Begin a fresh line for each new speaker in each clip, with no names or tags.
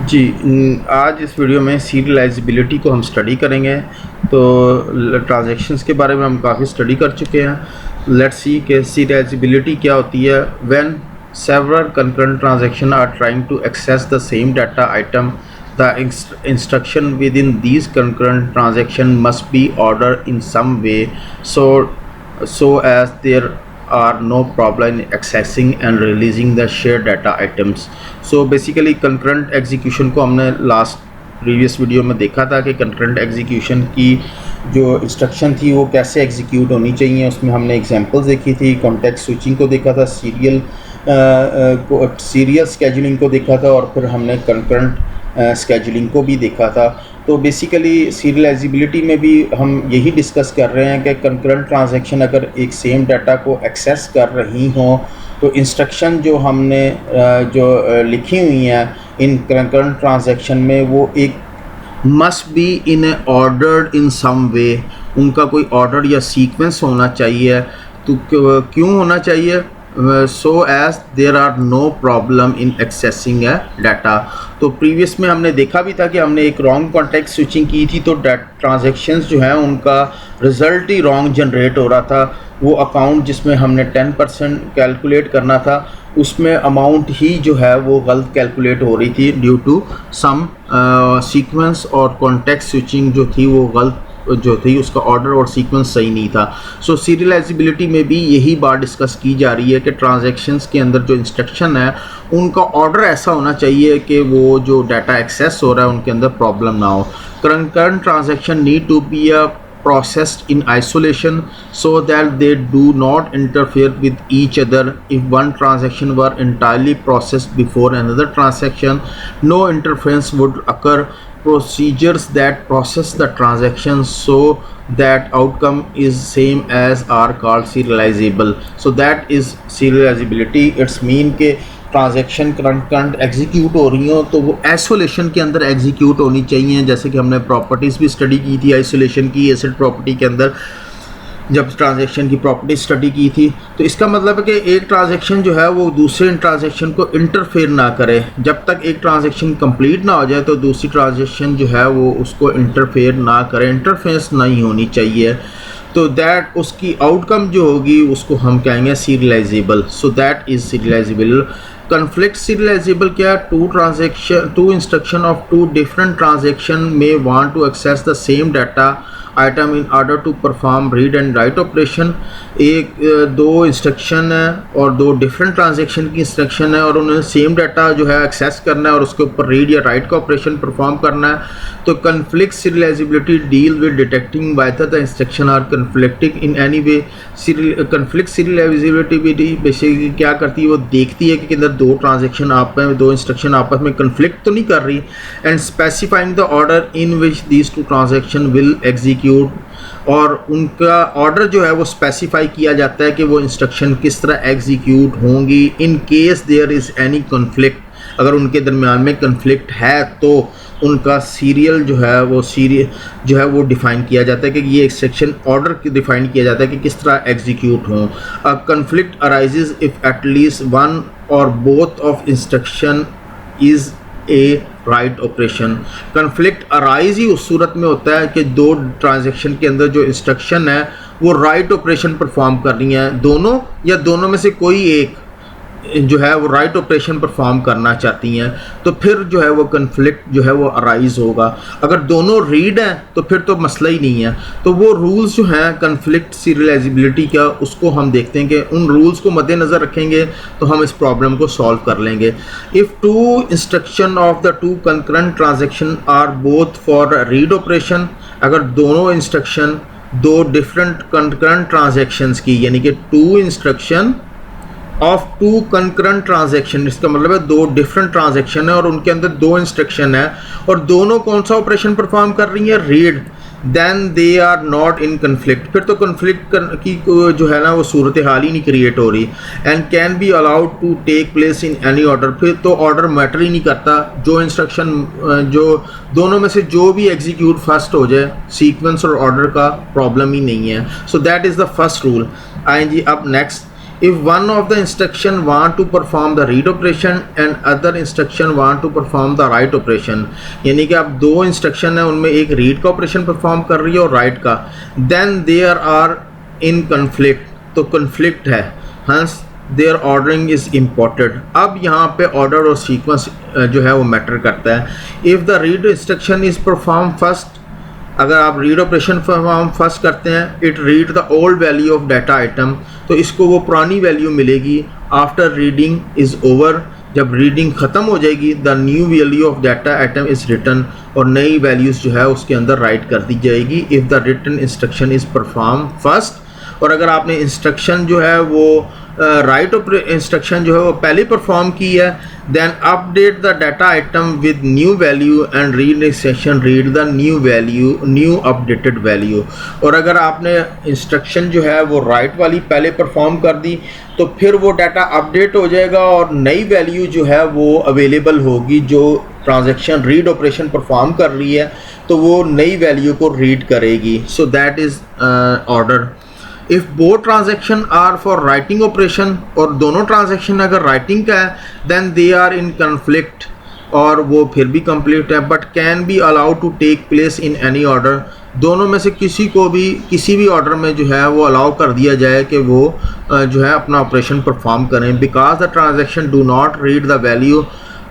जी आज इस वीडियो में सीरियलाइजेबिलिटी को हम स्टडी करेंगे। तो ट्रांजैक्शंस के बारे में हम काफ़ी स्टडी कर चुके हैं। लेट्स सी कि सीरियलाइजेबिलिटी क्या होती है। When several concurrent transaction are trying to access the same data item, the instruction within these concurrent transaction must be order in some way so as there are no problem in accessing and releasing the shared data items. So basically concurrent execution को हमने last previous video में देखा था कि concurrent execution की जो instruction थी वो कैसे एग्जीक्यूट होनी चाहिए। उसमें हमने एग्जांपल्स देखी थी, कॉन्टेक्स्ट स्विचिंग को देखा था, सीरियल स्केजुलिंग को देखा था और फिर हमने कंकरेंट स्केजुलिंग को भी देखा था। तो बेसिकली सीरियलाइजेबिलिटी में भी हम यही डिस्कस कर रहे हैं कि कंकरेंट ट्रांजैक्शन अगर एक सेम डाटा को एक्सेस कर रही हों तो इंस्ट्रक्शन जो हमने लिखी हुई हैं इन कंकरेंट ट्रांजैक्शन में वो एक must be in a ordered in some way, उनका कोई ऑर्डर या सीक्वेंस होना चाहिए। तो क्यों होना चाहिए? So as there are no problem in accessing a data. तो प्रीवियस में हमने देखा भी था कि हमने एक रॉन्ग कॉन्टेक्स्ट स्विचिंग की थी तो ट्रांजैक्शंस जो हैं उनका रिज़ल्ट ही रॉन्ग जनरेट हो रहा था। वो अकाउंट जिसमें हमने 10% कैलकुलेट करना था उसमें अमाउंट ही जो है वो गलत कैलकुलेट हो रही थी ड्यू टू सम सीक्वेंस और कॉन्टेक्स्ट स्विचिंग जो थी वो गलत जो थी, उसका ऑर्डर और सीक्वेंस सही नहीं था। सो सीरियलाइजेबिलिटी में भी यही बात डिस्कस की जा रही है कि ट्रांजैक्शंस के अंदर जो इंस्ट्रक्शन है उनका ऑर्डर ऐसा होना चाहिए कि वो जो डाटा एक्सेस हो रहा है उनके अंदर प्रॉब्लम ना हो। Current transaction need to be a processed in isolation so that they do not interfere with each other. If one transaction were entirely processed before another transaction, no interference would occur. Procedures that process the transaction so that outcome is same as are called serializable. So that is serializability. It's mean के transaction current execute हो रही हो तो वो isolation के अंदर execute होनी चाहिए। जैसे कि हमने प्रॉपर्टीज़ भी स्टडी की थी आइसोलेशन की, एसिड प्रॉपर्टी के अंदर जब ट्रांजैक्शन की प्रॉपर्टी स्टडी की थी। तो इसका मतलब है कि एक ट्रांजैक्शन जो है वो दूसरे ट्रांजैक्शन को इंटरफेयर ना करे। जब तक एक ट्रांजैक्शन कंप्लीट ना हो जाए तो दूसरी ट्रांजैक्शन जो है वो उसको इंटरफेयर ना करे, इंटरफेरेंस नहीं होनी चाहिए। तो दैट उसकी आउटकम जो होगी उसको हम कहेंगे serialisable. So that is serialisable. conflict serializable क्या? two instruction of two different transaction may want to access the same data item in order to perform read and write operation। दो instruction है और दो डिफरेंट ट्रांजेक्शन की instruction है और उन्हें same data जो है एक्सेस करना है और उसके ऊपर रीड या राइट का ऑपरेशन परफॉर्म करना है। तो conflict serializability deal with detecting whether the instruction are conflicting in any way. Conflict serializability basically क्या करती है? वो देखती है कि अंदर दो ट्रांजेक्शन दो इंस्ट्रक्शन आपस में कन्फ्लिक्ट तो नहीं कर रही, and specifying the order in which these two transaction will execute. और उनका ऑर्डर जो है वो स्पेसिफाई किया जाता है कि वो इंस्ट्रक्शन किस तरह एग्जीक्यूट होंगी in case there is any conflict. अगर उनके दरमियान में कन्फ्लिक्ट है तो उनका सीरियल जो है वो डिफ़ाइन किया जाता है कि ये इंस्ट्रक्शन ऑर्डर डिफ़ाइन किया जाता है कि किस तरह एग्जीक्यूट हों। A conflict arises if at least one or both of instruction is a write operation. Conflict arise ही उस सूरत में होता है कि दो ट्रांजैक्शन के अंदर जो इंस्ट्रक्शन है वो राइट ऑपरेशन परफॉर्म कर रही हैं, दोनों या दोनों में से कोई एक जो है वो राइट ऑपरेशन परफॉर्म करना चाहती हैं, तो फिर जो है वो कन्फ्लिक्ट जो है वो अराइज होगा। अगर दोनों रीड हैं तो फिर तो मसला ही नहीं है। तो वो रूल्स जो हैं कन्फ्लिक्ट सीरियलाइजेबिलिटी का, उसको हम देखते हैं कि उन रूल्स को मद्देनज़र रखेंगे तो हम इस प्रॉब्लम को सॉल्व कर लेंगे। If two instruction of the two concurrent transaction are both for read operation, अगर दोनों इंस्ट्रक्शन दो डिफरेंट कंकरेंट ट्रांजैक्शंस की, यानी कि two instruction of two concurrent transaction, इसका मतलब है दो डिफरेंट ट्रांजैक्शन है और उनके अंदर दो इंस्ट्रक्शन है और दोनों कौन सा ऑपरेशन परफॉर्म कर रही हैं? Read. Then they are not in conflict. फिर तो कन्फ्लिक्ट की जो है ना वो सूरत हाल ही नहीं क्रिएट हो रही। And can be allowed to take place in any order. फिर तो ऑर्डर मैटर ही नहीं करता, जो इंस्ट्रक्शन जो दोनों में से जो भी एग्जीक्यूट फर्स्ट हो जाए, सीक्वेंस और ऑर्डर का प्रॉब्लम ही नहीं है। सो that is the first rule. आएँ जी अब next. if one of the instruction want to perform the read operation and other instruction want to perform the write operation, यानी कि आप दो इंस्ट्रक्शन है उनमें एक रीड का ऑपरेशन परफॉर्म कर रही है और राइट का, then there are in conflict, तो कन्फ्लिक्ट है, hence their ordering is important। अब यहाँ पे ऑर्डर और सीक्वेंस जो है वो मैटर करता है। if the read instruction is performed first, अगर आप रीड ऑपरेशन परफॉर्म फर्स्ट करते हैं, it read the old value of data item, तो इसको वो पुरानी वैल्यू मिलेगी। आफ्टर रीडिंग इज़ ओवर, जब रीडिंग ख़त्म हो जाएगी, the new value of data item is written, और नई वैल्यूज़ जो है उसके अंदर राइट कर दी जाएगी। If the written instruction is perform first, और अगर आपने इंस्ट्रक्शन जो है वो राइट इंस्ट्रक्शन जो है वो पहले परफॉर्म की है, then update the data item with new value and read instruction read the new value, new updated value. और अगर आपने इंस्ट्रक्शन जो है वो राइट वाली पहले परफॉर्म कर दी, तो फिर वो डाटा अपडेट हो जाएगा और नई वैल्यू जो है वो अवेलेबल होगी। जो ट्रांजैक्शन रीड ऑपरेशन परफॉर्म कर रही है तो वो नई वैल्यू को रीड करेगी। So that is order. If both transaction are for writing operation, और दोनों ट्रांजेक्शन अगर राइटिंग का है, then they are in conflict, और वो फिर भी कंप्लीट है, but can be allowed to take place in any order. दोनों में से किसी को भी किसी भी ऑर्डर में जो है वो अलाउ कर दिया जाए कि वो जो है अपना ऑपरेशन परफॉर्म करें, because the transaction do not read the value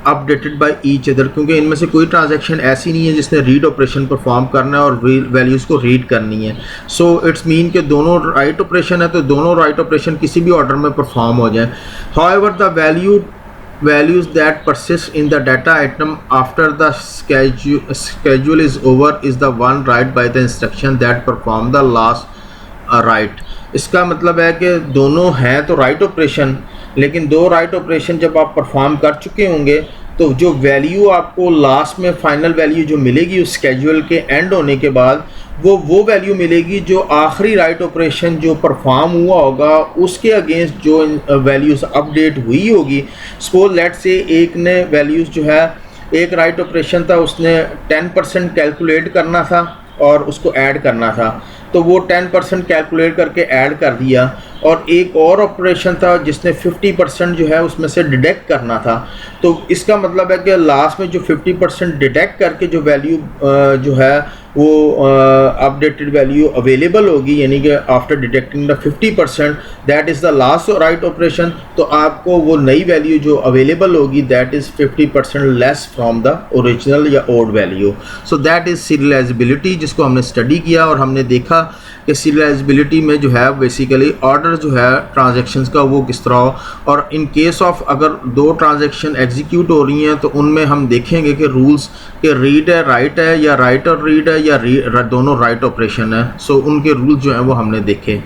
updated by each other, क्योंकि इनमें से कोई ट्रांजैक्शन ऐसी नहीं है जिसने रीड ऑपरेशन परफॉर्म करना है और वैल्यूज़ को रीड करनी है। सो इट्स मीन कि दोनों राइट ऑपरेशन है तो दोनों राइट ऑपरेशन किसी भी ऑर्डर में परफॉर्म हो जाए। However the values that persist in the data item after the schedule is over is the one write by the instruction that perform the last write। इसका मतलब है कि दोनों हैं तो राइट ऑपरेशन, लेकिन दो राइट ऑपरेशन जब आप परफॉर्म कर चुके होंगे तो जो वैल्यू आपको लास्ट में फाइनल वैल्यू जो मिलेगी उस स्केड्यूल के एंड होने के बाद, वो वैल्यू मिलेगी जो आखिरी राइट ऑपरेशन जो परफॉर्म हुआ होगा उसके अगेंस्ट जो वैल्यूज़ अपडेट हुई होगी। सपोज लेट से एक ने वैल्यूज़ जो है, एक राइट ऑपरेशन था उसने 10% कैलकुलेट करना था और उसको ऐड करना था, तो वो 10% कैलकुलेट करके ऐड कर दिया, और एक और ऑपरेशन था जिसने 50% जो है उसमें से डिडक्ट करना था। तो इसका मतलब है कि लास्ट में जो 50% डिडक्ट करके जो वैल्यू जो है वो अपडेटेड वैल्यू अवेलेबल होगी, यानी कि after deducting the 50% that is the last write operation, तो आपको वो नई वैल्यू जो अवेलेबल होगी that is 50% less from the original या old value. So that is serializability, जिसको हमने स्टडी किया और हमने देखा कि सीरियलाइजेबिलिटी में जो है बेसिकली ऑर्डर जो है ट्रांजैक्शंस का वो किस तरह हो, और इन केस ऑफ अगर दो ट्रांजैक्शन एग्जीक्यूट हो रही हैं तो उनमें हम देखेंगे कि रूल्स के रीड है राइट है या राइट और रीड है या दोनों राइट ऑपरेशन है। सो उनके रूल्स जो हैं वो हमने देखे।